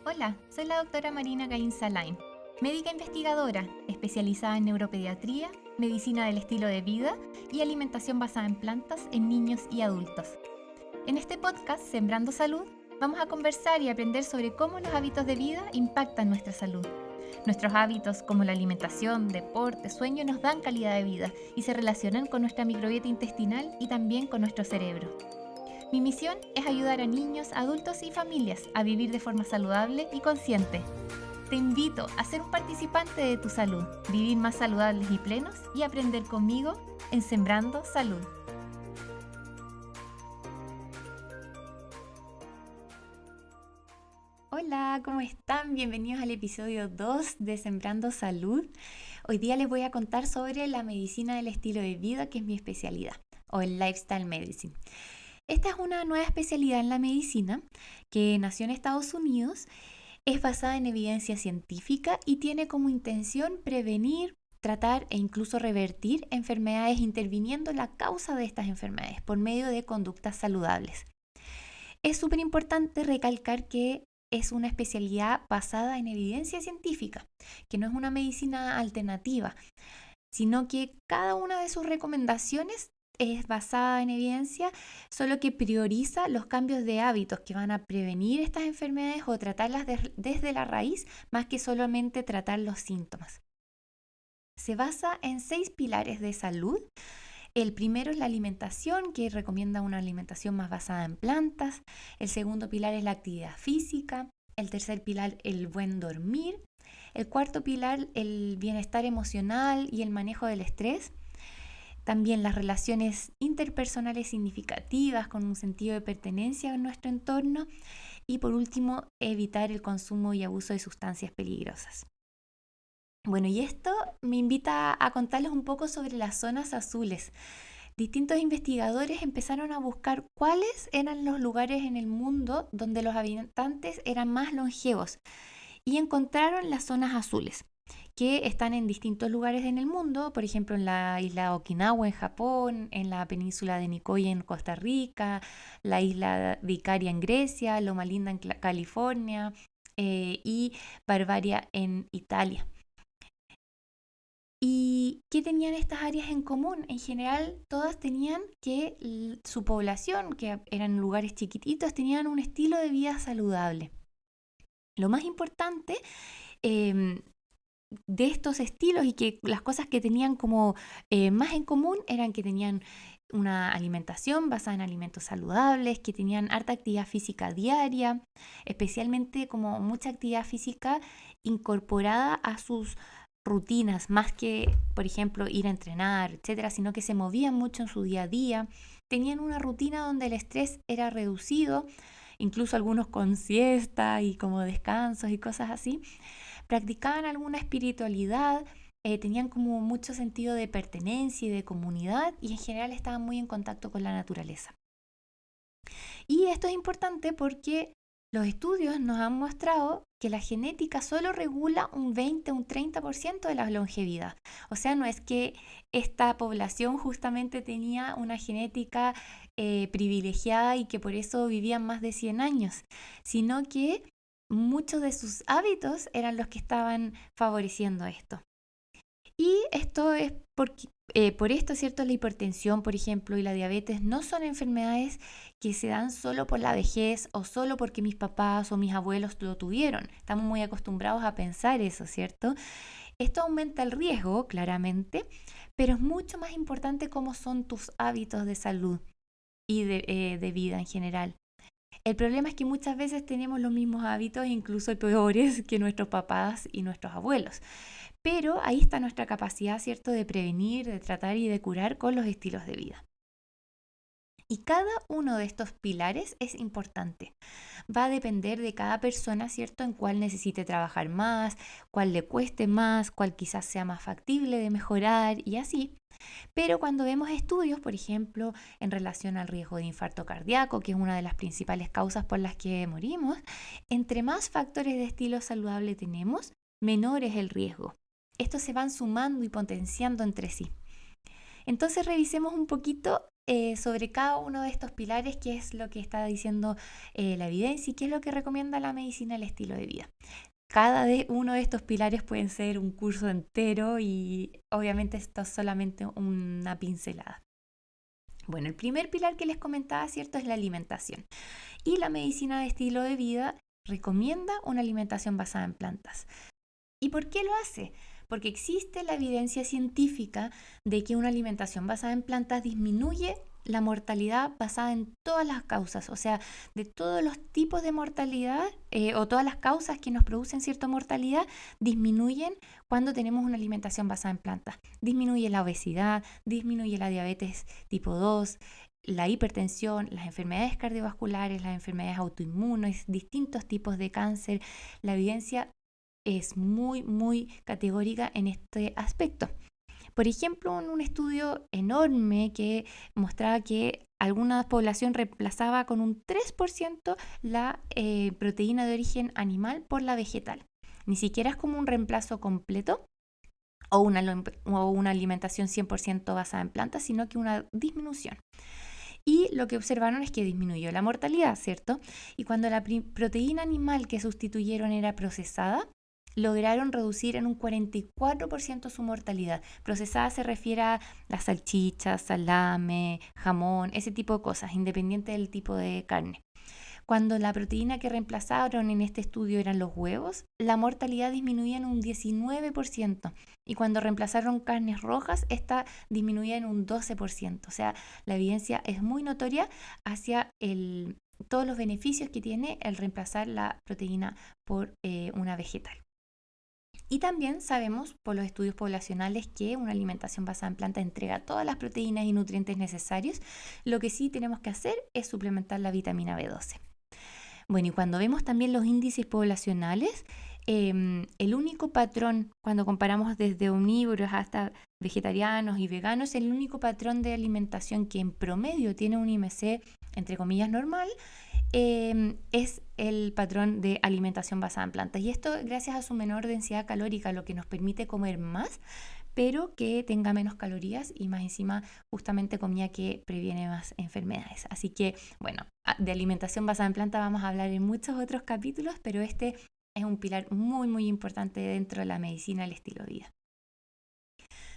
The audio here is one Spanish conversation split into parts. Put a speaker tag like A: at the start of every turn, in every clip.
A: Hola, soy la doctora Marina Gainza Lain, médica investigadora especializada en neuropediatría, medicina del estilo de vida y alimentación basada en plantas en niños y adultos. En este podcast, Sembrando Salud, vamos a conversar y aprender sobre cómo los hábitos de vida impactan nuestra salud. Nuestros hábitos como la alimentación, deporte, sueño nos dan calidad de vida y se relacionan con nuestra microbiota intestinal y también con nuestro cerebro. Mi misión es ayudar a niños, adultos y familias a vivir de forma saludable y consciente. Te invito a ser un participante de tu salud, vivir más saludables y plenos y aprender conmigo en Sembrando Salud. Hola, ¿cómo están? Bienvenidos al episodio 2 de Sembrando Salud. Hoy día les voy a contar sobre la medicina del estilo de vida, que es mi especialidad, o el Lifestyle Medicine. Esta es una nueva especialidad en la medicina que nació en Estados Unidos, es basada en evidencia científica y tiene como intención prevenir, tratar e incluso revertir enfermedades interviniendo en la causa de estas enfermedades por medio de conductas saludables. Es súper importante recalcar que es una especialidad basada en evidencia científica, que no es una medicina alternativa, sino que cada una de sus recomendaciones es basada en evidencia, solo que prioriza los cambios de hábitos que van a prevenir estas enfermedades o tratarlas desde la raíz, más que solamente tratar los síntomas. Se basa en 6 pilares de salud. El primero es la alimentación, que recomienda una alimentación más basada en plantas. El segundo pilar es la actividad física. El tercer pilar, el buen dormir. El cuarto pilar, el bienestar emocional y el manejo del estrés. También las relaciones interpersonales significativas con un sentido de pertenencia en nuestro entorno. Y por último, evitar el consumo y abuso de sustancias peligrosas. Bueno, y esto me invita a contarles un poco sobre las zonas azules. Distintos investigadores empezaron a buscar cuáles eran los lugares en el mundo donde los habitantes eran más longevos y encontraron las zonas azules, que están en distintos lugares en el mundo, por ejemplo en la isla de Okinawa en Japón, en la península de Nicoya en Costa Rica, la isla de Icaria en Grecia, Loma Linda en California y Barbaria en Italia. ¿Y qué tenían estas áreas en común? En general, todas tenían que su población, que eran lugares chiquititos, tenían un estilo de vida saludable. Lo más importante eh, de estos estilos y que las cosas que tenían como más en común eran que tenían una alimentación basada en alimentos saludables, que tenían harta actividad física diaria, especialmente como mucha actividad física incorporada a sus rutinas, más que, por ejemplo, ir a entrenar, etcétera, sino que se movían mucho en su día a día. Tenían una rutina donde el estrés era reducido, incluso algunos con siesta y como descansos y cosas así. Practicaban alguna espiritualidad, tenían como mucho sentido de pertenencia y de comunidad y en general estaban muy en contacto con la naturaleza. Y esto es importante porque los estudios nos han mostrado que la genética solo regula un 20 o un 30% de la longevidad. O sea, no es que esta población justamente tenía una genética privilegiada y que por eso vivían más de 100 años, sino que muchos de sus hábitos eran los que estaban favoreciendo esto. Y esto es por esto, ¿cierto? La hipertensión, por ejemplo, y la diabetes no son enfermedades que se dan solo por la vejez o solo porque mis papás o mis abuelos lo tuvieron. Estamos muy acostumbrados a pensar eso, ¿cierto? Esto aumenta el riesgo, claramente, pero es mucho más importante cómo son tus hábitos de salud y de vida en general. El problema es que muchas veces tenemos los mismos hábitos, incluso peores que nuestros papás y nuestros abuelos. Pero ahí está nuestra capacidad, ¿cierto?, de prevenir, de tratar y de curar con los estilos de vida. Y cada uno de estos pilares es importante. Va a depender de cada persona, ¿cierto?, en cuál necesite trabajar más, cuál le cueste más, cuál quizás sea más factible de mejorar y así. Pero cuando vemos estudios, por ejemplo, en relación al riesgo de infarto cardíaco, que es una de las principales causas por las que morimos, entre más factores de estilo saludable tenemos, menor es el riesgo. Estos se van sumando y potenciando entre sí. Entonces revisemos un poquito sobre cada uno de estos pilares, qué es lo que está diciendo la evidencia y qué es lo que recomienda la medicina al estilo de vida. Cada uno de estos pilares pueden ser un curso entero y obviamente esto es solamente una pincelada. Bueno, el primer pilar que les comentaba, ¿cierto?, es la alimentación. Y la medicina de estilo de vida recomienda una alimentación basada en plantas. ¿Y por qué lo hace? Porque existe la evidencia científica de que una alimentación basada en plantas disminuye la mortalidad basada en todas las causas, o sea, de todos los tipos de mortalidad o todas las causas que nos producen cierta mortalidad disminuyen cuando tenemos una alimentación basada en plantas. Disminuye la obesidad, disminuye la diabetes tipo 2, la hipertensión, las enfermedades cardiovasculares, las enfermedades autoinmunes, distintos tipos de cáncer. La evidencia es muy, muy categórica en este aspecto. Por ejemplo, en un estudio enorme que mostraba que alguna población reemplazaba con un 3% la proteína de origen animal por la vegetal. Ni siquiera es como un reemplazo completo o una alimentación 100% basada en plantas, sino que una disminución. Y lo que observaron es que disminuyó la mortalidad, ¿cierto? Y cuando la proteína animal que sustituyeron era procesada, lograron reducir en un 44% su mortalidad. Procesada se refiere a las salchichas, salame, jamón, ese tipo de cosas, independiente del tipo de carne. Cuando la proteína que reemplazaron en este estudio eran los huevos, la mortalidad disminuía en un 19%. Y cuando reemplazaron carnes rojas, esta disminuía en un 12%. O sea, la evidencia es muy notoria hacia todos los beneficios que tiene el reemplazar la proteína por una vegetal. Y también sabemos por los estudios poblacionales que una alimentación basada en plantas entrega todas las proteínas y nutrientes necesarios. Lo que sí tenemos que hacer es suplementar la vitamina B12. Bueno, y cuando vemos también los índices poblacionales, el único patrón, cuando comparamos desde omnívoros hasta vegetarianos y veganos, el único patrón de alimentación que en promedio tiene un IMC, entre comillas, normal, es el patrón de alimentación basada en plantas. Y esto gracias a su menor densidad calórica, lo que nos permite comer más, pero que tenga menos calorías y más encima justamente comida que previene más enfermedades. Así que, bueno, de alimentación basada en plantas vamos a hablar en muchos otros capítulos, pero este es un pilar muy, muy importante dentro de la medicina del estilo de vida.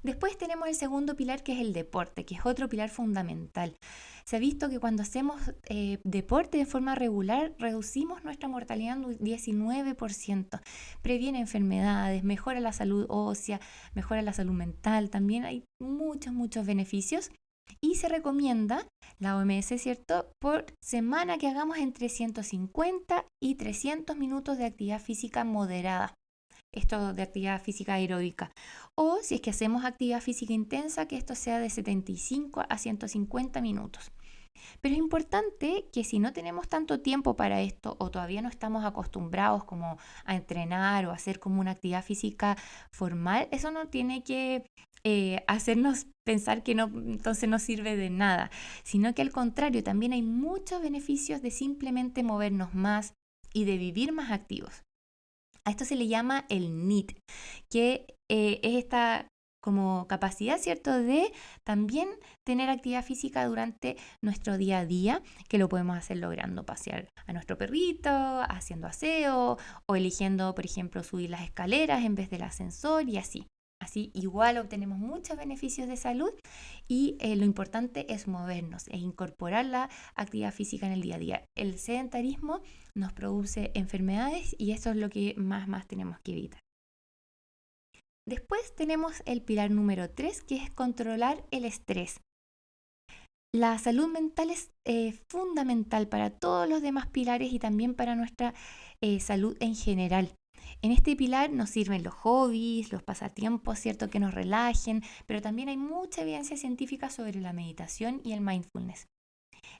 A: Después tenemos el segundo pilar, que es el deporte, que es otro pilar fundamental. Se ha visto que cuando hacemos deporte de forma regular, reducimos nuestra mortalidad en un 19%. Previene enfermedades, mejora la salud ósea, mejora la salud mental. También hay muchos, muchos beneficios. Y se recomienda, la OMS, ¿cierto?, por semana que hagamos entre 150 y 300 minutos de actividad física moderada. Esto de actividad física aeróbica. O si es que hacemos actividad física intensa, que esto sea de 75 a 150 minutos. Pero es importante que si no tenemos tanto tiempo para esto o todavía no estamos acostumbrados como a entrenar o hacer como una actividad física formal, eso no tiene que hacernos pensar que no, entonces no sirve de nada, sino que al contrario, también hay muchos beneficios de simplemente movernos más y de vivir más activos. A esto se le llama el NEAT, que es esta como capacidad, ¿cierto?, de también tener actividad física durante nuestro día a día, que lo podemos hacer logrando pasear a nuestro perrito, haciendo aseo o eligiendo, por ejemplo, subir las escaleras en vez del ascensor y así. Así igual obtenemos muchos beneficios de salud y lo importante es movernos e incorporar la actividad física en el día a día. El sedentarismo nos produce enfermedades y eso es lo que más tenemos que evitar. Después tenemos el pilar número 3, que es controlar el estrés. La salud mental es fundamental para todos los demás pilares y también para nuestra salud en general. En este pilar nos sirven los hobbies, los pasatiempos, ¿cierto?, que nos relajen, pero también hay mucha evidencia científica sobre la meditación y el mindfulness.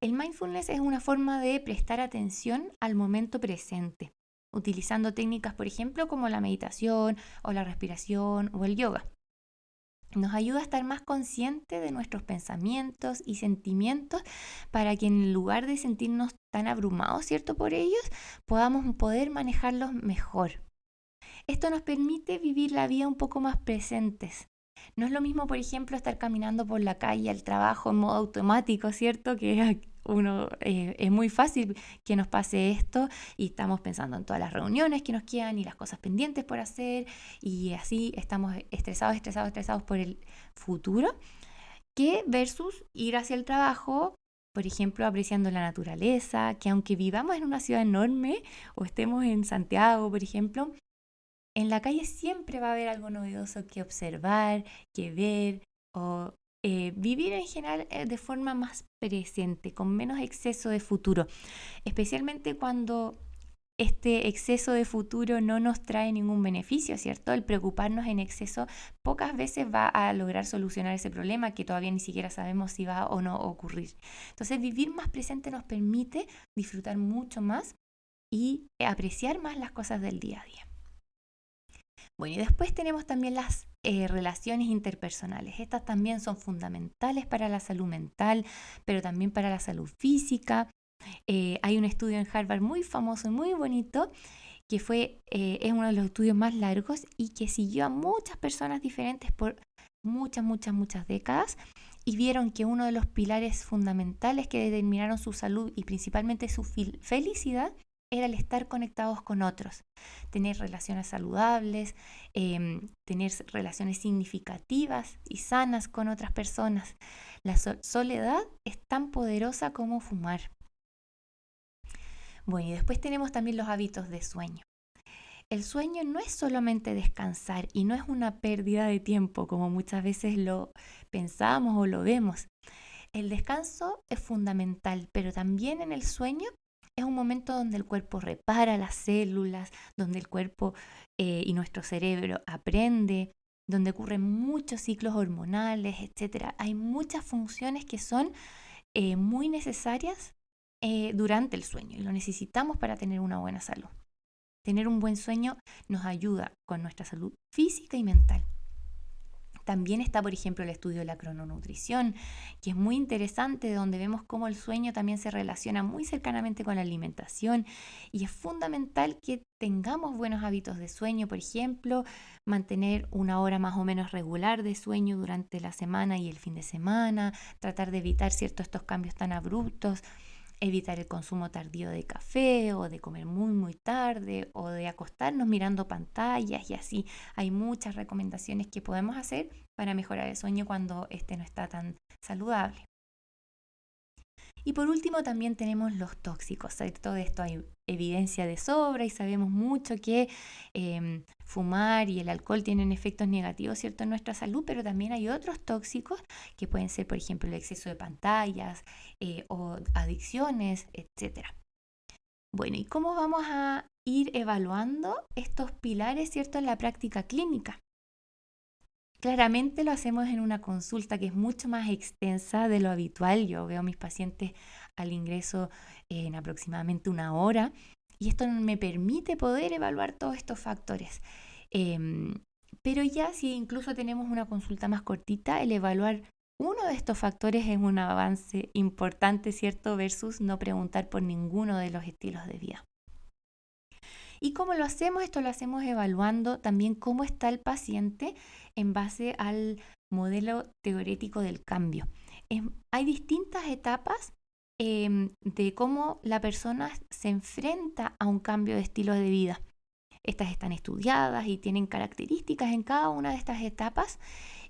A: El mindfulness es una forma de prestar atención al momento presente, utilizando técnicas, por ejemplo, como la meditación o la respiración o el yoga. Nos ayuda a estar más consciente de nuestros pensamientos y sentimientos para que en lugar de sentirnos tan abrumados, ¿cierto?, por ellos, podamos poder manejarlos mejor. Esto nos permite vivir la vida un poco más presentes. No es lo mismo, por ejemplo, estar caminando por la calle al trabajo en modo automático, ¿cierto? Que uno es muy fácil que nos pase esto y estamos pensando en todas las reuniones que nos quedan y las cosas pendientes por hacer y así estamos estresados por el futuro, que versus ir hacia el trabajo, por ejemplo, apreciando la naturaleza, que aunque vivamos en una ciudad enorme o estemos en Santiago, por ejemplo, en la calle siempre va a haber algo novedoso que observar, que ver o vivir en general de forma más presente, con menos exceso de futuro, especialmente cuando este exceso de futuro no nos trae ningún beneficio, ¿cierto? El preocuparnos en exceso pocas veces va a lograr solucionar ese problema que todavía ni siquiera sabemos si va o no a ocurrir. Entonces, vivir más presente nos permite disfrutar mucho más y apreciar más las cosas del día a día. Bueno, y después tenemos también las relaciones interpersonales. Estas también son fundamentales para la salud mental, pero también para la salud física. Hay un estudio en Harvard muy famoso y muy bonito que es uno de los estudios más largos y que siguió a muchas personas diferentes por muchas décadas y vieron que uno de los pilares fundamentales que determinaron su salud y principalmente su felicidad era el estar conectados con otros, tener relaciones saludables, tener relaciones significativas y sanas con otras personas. La soledad es tan poderosa como fumar. Bueno, y después tenemos también los hábitos de sueño. El sueño no es solamente descansar y no es una pérdida de tiempo como muchas veces lo pensamos o lo vemos. El descanso es fundamental, pero también en el sueño es un momento donde el cuerpo repara las células, donde el cuerpo y nuestro cerebro aprende, donde ocurren muchos ciclos hormonales, etc. Hay muchas funciones que son muy necesarias durante el sueño y lo necesitamos para tener una buena salud. Tener un buen sueño nos ayuda con nuestra salud física y mental. También está, por ejemplo, el estudio de la crononutrición, que es muy interesante, donde vemos cómo el sueño también se relaciona muy cercanamente con la alimentación y es fundamental que tengamos buenos hábitos de sueño, por ejemplo, mantener una hora más o menos regular de sueño durante la semana y el fin de semana, tratar de evitar estos cambios tan abruptos, evitar el consumo tardío de café o de comer muy tarde o de acostarnos mirando pantallas y así. Hay muchas recomendaciones que podemos hacer para mejorar el sueño cuando este no está tan saludable. Y por último también tenemos los tóxicos. ¿Cierto? De esto hay evidencia de sobra y sabemos mucho que fumar y el alcohol tienen efectos negativos, ¿cierto?, en nuestra salud, pero también hay otros tóxicos que pueden ser, por ejemplo, el exceso de pantallas o adicciones, etc. Bueno, ¿y cómo vamos a ir evaluando estos pilares, ¿cierto?, en la práctica clínica? Claramente lo hacemos en una consulta que es mucho más extensa de lo habitual. Yo veo a mis pacientes al ingreso en aproximadamente una hora y esto me permite poder evaluar todos estos factores. Pero ya si incluso tenemos una consulta más cortita, el evaluar uno de estos factores es un avance importante, ¿cierto? Versus no preguntar por ninguno de los estilos de vida. ¿Y cómo lo hacemos? Esto lo hacemos evaluando también cómo está el paciente en base al modelo teorético del cambio. Hay distintas etapas de cómo la persona se enfrenta a un cambio de estilo de vida. Estas están estudiadas y tienen características en cada una de estas etapas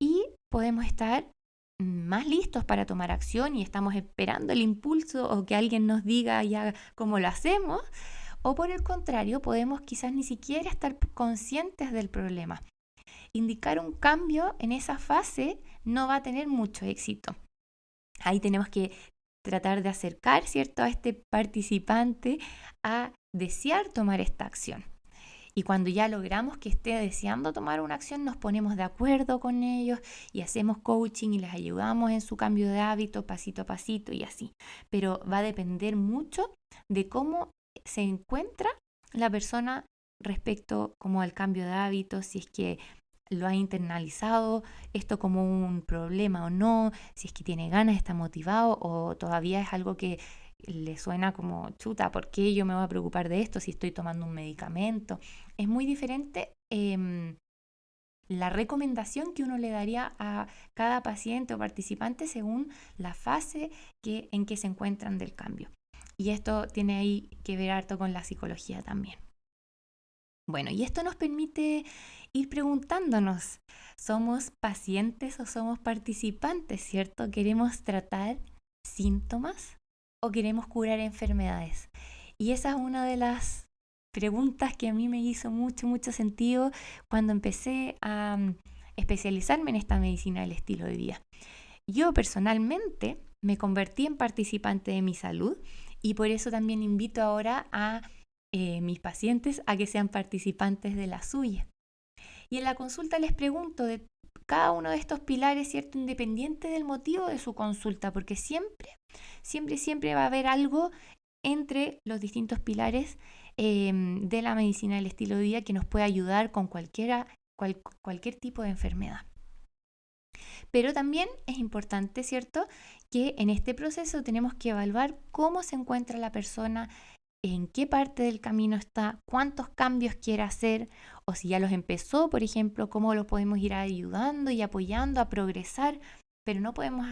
A: y podemos estar más listos para tomar acción y estamos esperando el impulso o que alguien nos diga ya cómo lo hacemos. O por el contrario, podemos quizás ni siquiera estar conscientes del problema. Indicar un cambio en esa fase no va a tener mucho éxito. Ahí tenemos que tratar de acercar, ¿cierto?, a este participante a desear tomar esta acción. Y cuando ya logramos que esté deseando tomar una acción, nos ponemos de acuerdo con ellos y hacemos coaching y les ayudamos en su cambio de hábito pasito a pasito y así. Pero va a depender mucho de cómo se encuentra la persona respecto como al cambio de hábitos, si es que lo ha internalizado esto como un problema o no, si es que tiene ganas, está motivado o todavía es algo que le suena como chuta, ¿por qué yo me voy a preocupar de esto si estoy tomando un medicamento? Es muy diferente la recomendación que uno le daría a cada paciente o participante según la fase en que se encuentran del cambio. Y esto tiene ahí que ver harto con la psicología también. Bueno, y esto nos permite ir preguntándonos, ¿somos pacientes o somos participantes, cierto? ¿Queremos tratar síntomas o queremos curar enfermedades? Y esa es una de las preguntas que a mí me hizo mucho sentido cuando empecé a especializarme en esta medicina del estilo de vida. Yo personalmente me convertí en participante de mi salud y por eso también invito ahora a mis pacientes a que sean participantes de la suya. Y en la consulta les pregunto de cada uno de estos pilares, ¿cierto? Independiente del motivo de su consulta, porque siempre va a haber algo entre los distintos pilares de la medicina del estilo de vida que nos puede ayudar con cualquier tipo de enfermedad. Pero también es importante, ¿cierto?, que en este proceso tenemos que evaluar cómo se encuentra la persona, en qué parte del camino está, cuántos cambios quiere hacer, o si ya los empezó, por ejemplo, cómo lo podemos ir ayudando y apoyando a progresar, pero no podemos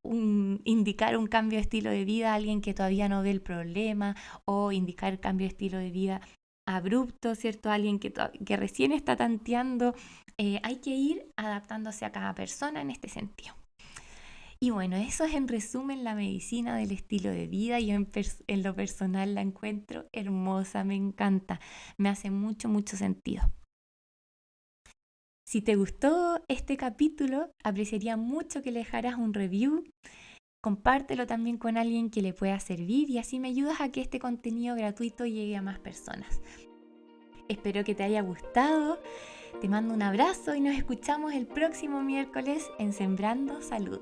A: indicar un cambio de estilo de vida a alguien que todavía no ve el problema, o indicar cambio de estilo de vida abrupto, ¿cierto? A alguien que recién está tanteando. Hay que ir adaptándose a cada persona en este sentido. Y bueno, eso es en resumen la medicina del estilo de vida. Yo en lo personal la encuentro hermosa, me encanta, me hace mucho sentido. Si te gustó este capítulo, apreciaría mucho que le dejaras un review. Compártelo también con alguien que le pueda servir y así me ayudas a que este contenido gratuito llegue a más personas. Espero que te haya gustado. Te mando un abrazo y nos escuchamos el próximo miércoles en Sembrando Salud.